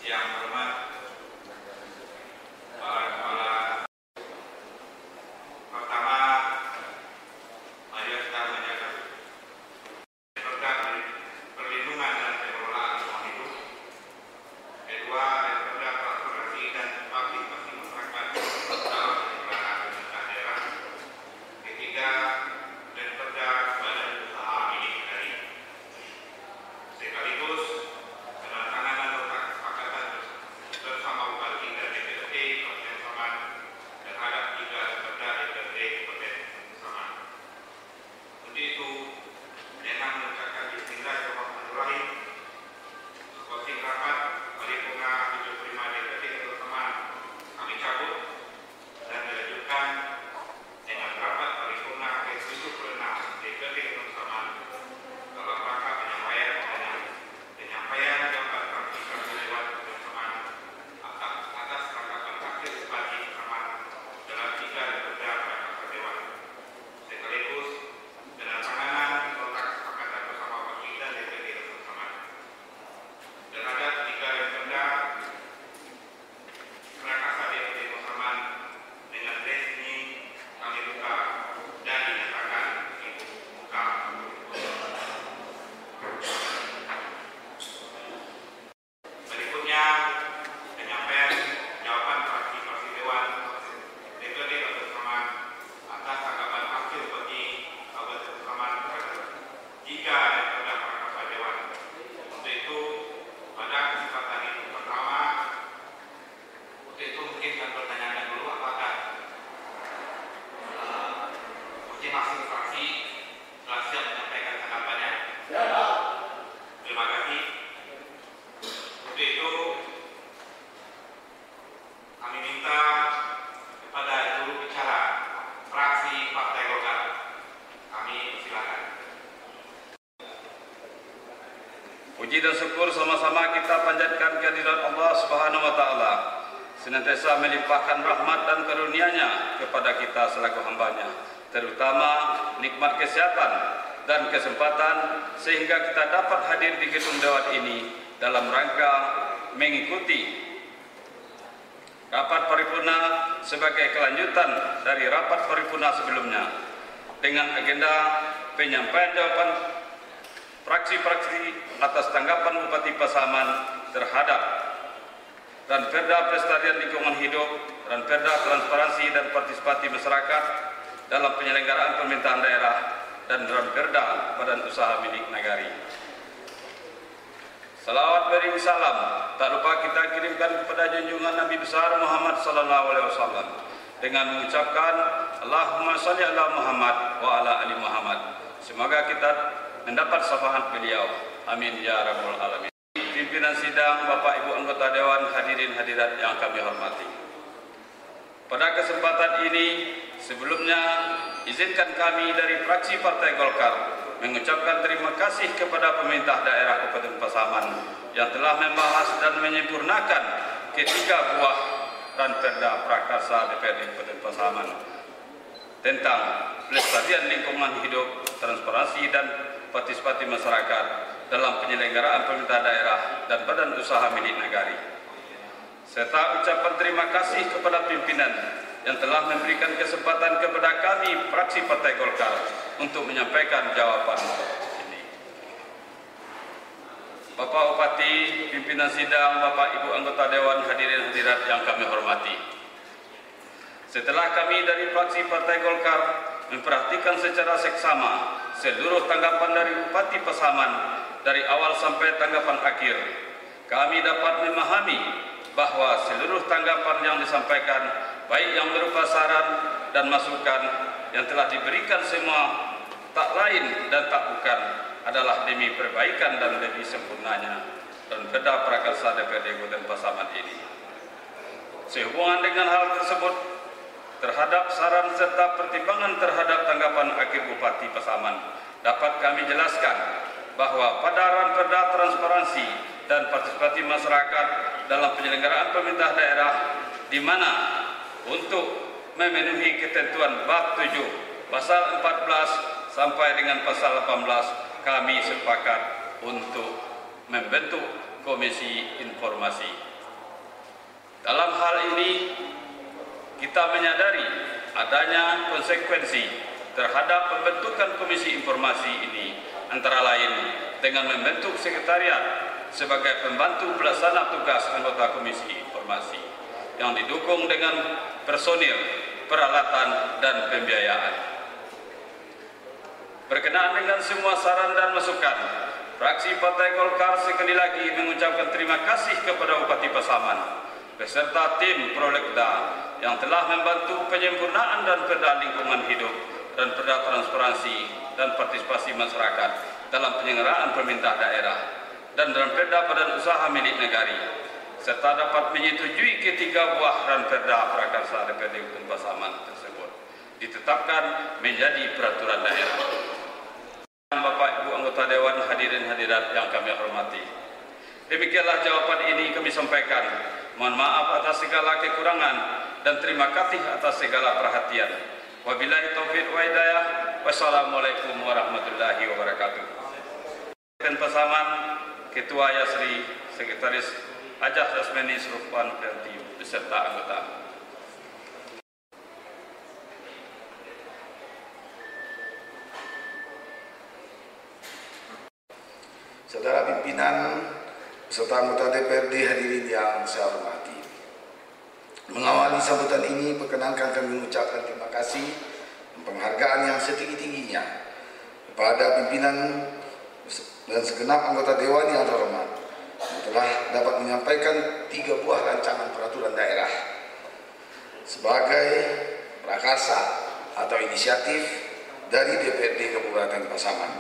Yang hormat para kepala. Pertama, mari kita menjaga perlindungan dan pengelolaan lingkungan hidup. Kedua, daripada transparansi dan partisipasi masyarakat dalam penyelenggaraan pemerintahan daerah. Ketiga, daripada badan usaha milik negara. Sekaligus penandatanganan nota kesepakatan bersama Bupati dan DPRD Kabupaten Saman terhadap 3 perda DPRD Kabupaten Saman. Untuk itu, dengan mengucapkan bismillahirrahmanirrahim, closing rapat paripurna 75 DPRD Kabupaten Saman kami cabut dan dilanjutkan dengan rapat paripurna ke-76 DPRD Kabupaten Saman dalam rangka penyampaian jawaban fraksi Dewan Kabupaten Saman atas tanggapan akhir Bupati Saman dalam 3 perda pada Dewan, sekaligus penandatanganan nota kesepakatan bersama Bupati dan DPRD Kabupaten Saman terhadap 3 perda Prakasa DPRD Kabupaten Saman dengan resmi kami buka dan dinyatakan dibuka. Berikutnya penyampaian jawaban fraksi Dewan DPRD Kabupaten Saman atas tanggapan akhir Bupati Kabupaten Saman terhadap 3 perda Prakasa Dewan. Untuk itu, pada kesempatan ini pertama, untuk itu mungkin kami bertanyakan dulu apakah masing-masing fraksi telah siap menyampaikan tanggapannya. Terima kasih. Untuk itu, kami minta kepada juru bicara fraksi Partai Golkar. Kami silakan. Puji dan syukur sama-sama kita panjatkan kehadirat Allah Subhanahu wa taala, senantiasa melimpahkan rahmat dan karunia-Nya kepada kita selaku hamba-Nya, terutama nikmat kesehatan dan kesempatan sehingga kita dapat hadir di gedung Dewan ini dalam rangka mengikuti rapat paripurna sebagai kelanjutan dari rapat paripurna sebelumnya dengan agenda penyampaian jawaban fraksi-fraksi atas tanggapan Bupati Pasaman terhadap Ranperda Pelestarian Lingkungan Hidup, Ranperda Transparansi dan Partisipasi Masyarakat dalam penyelenggaraan pemerintahan daerah, dan Ranperda Badan Usaha Milik Negara. Salawat bering salam tak lupa kita kirimkan kepada junjungan Nabi besar Muhammad sallallahu alaihi wasallam dengan mengucapkan Allahumma shalli ala Muhammad wa ala ali Muhammad. Semoga kita mendapat syafaat beliau. Amin ya rabbal alamin. Pimpinan sidang, Bapak Ibu anggota Dewan, hadirin hadirat yang kami hormati. Pada kesempatan ini, sebelumnya izinkan kami dari fraksi Partai Golkar mengucapkan terima kasih kepada pemerintah daerah Kabupaten Pasaman yang telah membahas dan menyempurnakan ketiga buah Ranperda Prakarsa DPRD Kabupaten Pasaman tentang pelestarian lingkungan hidup, transparansi dan partisipasi masyarakat dalam penyelenggaraan pemerintah daerah dan badan usaha milik negara, serta ucapan terima kasih kepada pimpinan yang telah memberikan kesempatan kepada kami fraksi Partai Golkar untuk menyampaikan jawaban ini. Bapak Bupati, pimpinan sidang, Bapak Ibu anggota Dewan, hadirin hadirat yang kami hormati. Setelah kami dari fraksi Partai Golkar memperhatikan secara seksama seluruh tanggapan dari Bupati Pasaman dari awal sampai tanggapan akhir, kami dapat memahami bahwa seluruh tanggapan yang disampaikan, baik yang berupa saran dan masukan yang telah diberikan semua, tak lain dan tak bukan adalah demi perbaikan dan lebih sempurnanya Ranperda Prakarsa DPRD Kabupaten Pasaman ini. Sehubungan dengan hal tersebut, terhadap saran serta pertimbangan terhadap tanggapan akhir Bupati Pasaman, dapat kami jelaskan bahwa pada Ranperda Transparansi dan Partisipasi Masyarakat dalam penyelenggaraan pemerintah daerah, di mana untuk memenuhi ketentuan bab 7 pasal 14 sampai dengan pasal 18, kami sepakat untuk membentuk Komisi Informasi Dalam hal ini, kita menyadari adanya konsekuensi terhadap pembentukan Komisi Informasi ini, antara lain dengan membentuk sekretariat sebagai pembantu pelaksana tugas anggota Komisi Informasi yang didukung dengan personil, peralatan, dan pembiayaan. Berkenaan dengan semua saran dan masukan, fraksi Partai Golkar sekali lagi mengucapkan terima kasih kepada Bupati Pasaman beserta tim Prolegda yang telah membantu penyempurnaan dan perda lingkungan hidup dan perda transparansi dan partisipasi masyarakat dalam penyelenggaraan pemerintah daerah dan dalam perda badan usaha milik negara, serta dapat menyetujui ketiga buah ranperda prakarsa DPRD Kabupaten Pasaman tersebut ditetapkan menjadi peraturan daerah. Bapak Ibu anggota Dewan, hadirin hadirat yang kami hormati, demikianlah jawaban ini kami sampaikan. Mohon maaf atas segala kekurangan dan terima kasih atas segala perhatian. Wabillahi taufiq wa hidayah. Wassalamualaikum warahmatullahi wabarakatuh. Kabupaten Pasaman, Ketua Yasri, Sekretaris Ajah Rasmeni Surufan Ferdi beserta anggota. Saudara pimpinan beserta anggota DPRD hadirin yang saya hormati, mengawali sambutan ini perkenankan kami mengucapkan terima kasih dan penghargaan yang setinggi-tingginya kepada pimpinan dan segenap anggota Dewan yang terhormat yang telah dapat menyampaikan 3 buah rancangan peraturan daerah sebagai prakarsa atau inisiatif dari DPRD Kabupaten Pasaman,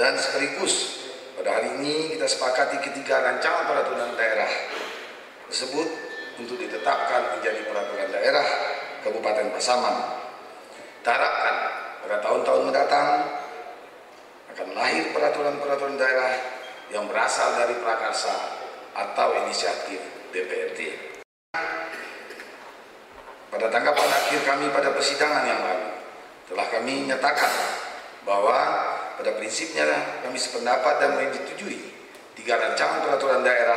dan sekaligus pada hari ini kita sepakati ketiga rancangan peraturan daerah tersebut untuk ditetapkan menjadi peraturan daerah Kabupaten Pasaman. Kita harapkan pada tahun-tahun mendatang akan lahir peraturan-peraturan daerah yang berasal dari prakarsa atau inisiatif DPRD. Pada tanggapan akhir kami pada persidangan yang lalu, telah kami nyatakan bahwa pada prinsipnya kami sependapat dan menyetujui 3 rancangan peraturan daerah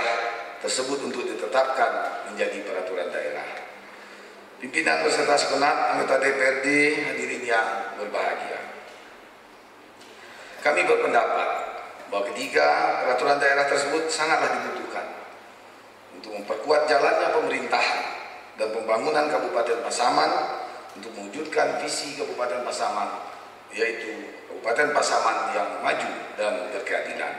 tersebut untuk ditetapkan menjadi peraturan daerah. Pimpinan beserta segenap anggota DPRD hadirin yang berbahagia, kami berpendapat bahwa ketiga peraturan daerah tersebut sangatlah dibutuhkan untuk memperkuat jalannya pemerintahan dan pembangunan Kabupaten Pasaman untuk mewujudkan visi Kabupaten Pasaman, yaitu Kabupaten Pasaman yang maju dan berkeadilan.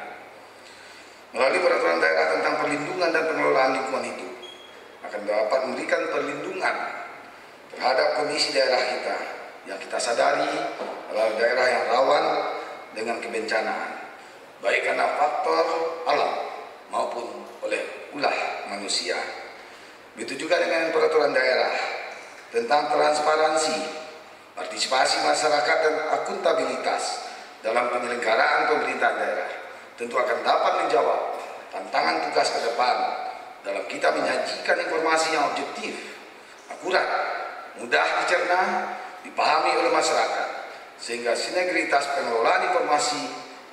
Melalui peraturan daerah tentang perlindungan dan pengelolaan lingkungan hidup akan dapat memberikan perlindungan terhadap kondisi daerah kita yang kita sadari adalah daerah yang rawan dengan kebencanaan, baik karena faktor alam maupun oleh ulah manusia. Begitu juga dengan peraturan daerah tentang transparansi, partisipasi masyarakat dan akuntabilitas dalam penyelenggaraan pemerintahan daerah tentu akan dapat menjawab tantangan tugas ke depan dalam kita menyajikan informasi yang objektif, akurat, mudah dicerna, dipahami oleh masyarakat, sehingga sinergitas pengelolaan informasi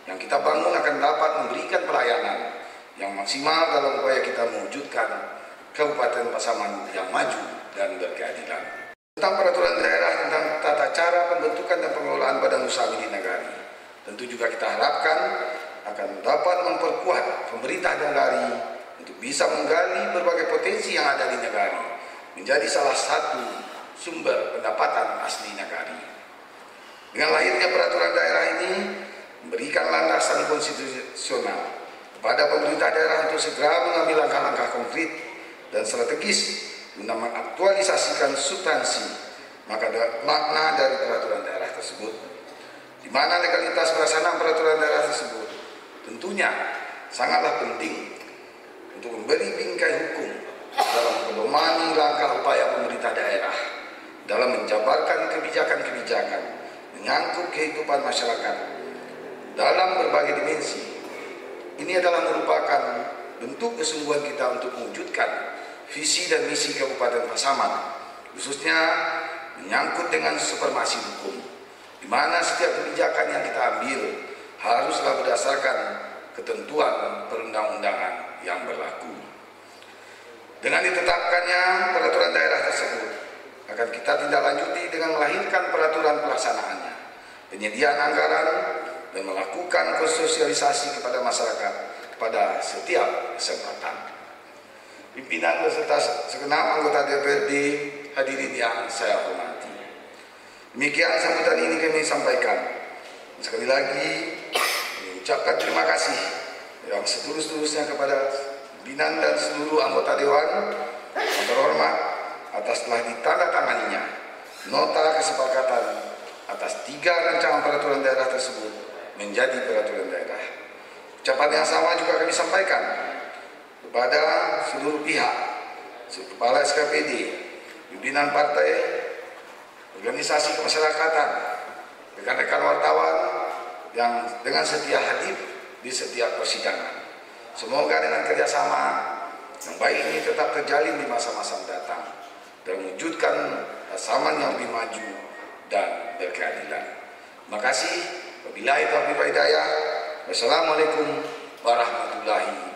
yang kita bangun akan dapat memberikan pelayanan yang maksimal dalam upaya kita mewujudkan Kabupaten Pasaman yang maju dan berkeadilan. Tentang peraturan daerah tentang tata cara pembentukan dan pengelolaan badan usaha milik negara, tentu juga kita harapkan akan dapat memperkuat pemerintah negara untuk bisa menggali berbagai potensi yang ada di negara menjadi salah satu sumber pendapatan asli negara. Dengan lahirnya peraturan daerah ini memberikan landasan konstitusional kepada pemerintah daerah untuk segera mengambil langkah-langkah konkret dan strategis guna mengaktualisasikan substansi makna dari peraturan daerah tersebut, di mana legalitas pelaksanaan peraturan daerah tersebut tentunya sangatlah penting untuk memberi bingkai hukum dalam pedomani langkah upaya pemerintah daerah dalam menjabarkan kebijakan-kebijakan menyangkut kehidupan masyarakat dalam berbagai dimensi. Ini adalah merupakan bentuk kesungguhan kita untuk mewujudkan visi dan misi Kabupaten Pasaman, khususnya menyangkut dengan supremasi hukum, di mana setiap kebijakan yang kita ambil haruslah berdasarkan ketentuan perundang-undangan yang berlaku. Dengan ditetapkannya peraturan daerah tersebut, akan kita tindak lanjuti dengan melahirkan peraturan pelaksanaannya, penyediaan anggaran, dan melakukan sosialisasi kepada masyarakat pada setiap kesempatan. Pimpinan beserta segenap anggota DPRD hadirin yang saya hormati. Demikian sambutan ini kami sampaikan. Sekali lagi, mengucapkan terima kasih yang setulus-tulusnya kepada pimpinan dan seluruh anggota Dewan yang terhormat atas telah ditandatanganinya nota kesepakatan atas 3 rancangan peraturan daerah tersebut menjadi peraturan daerah. Ucapan yang sama juga kami sampaikan kepada seluruh pihak, Kepala SKPD, pimpinan partai, organisasi kemasyarakatan, rekan-rekan wartawan yang dengan setia hadir di setiap persidangan. Semoga dengan kerjasama yang baik ini tetap terjalin di masa-masa mendatang dan mewujudkan pasaman yang lebih maju dan berkeadilan. Terima kasih. Wabillahi taufiq wal hidayah. Wassalamualaikum warahmatullahi wabarakatuh.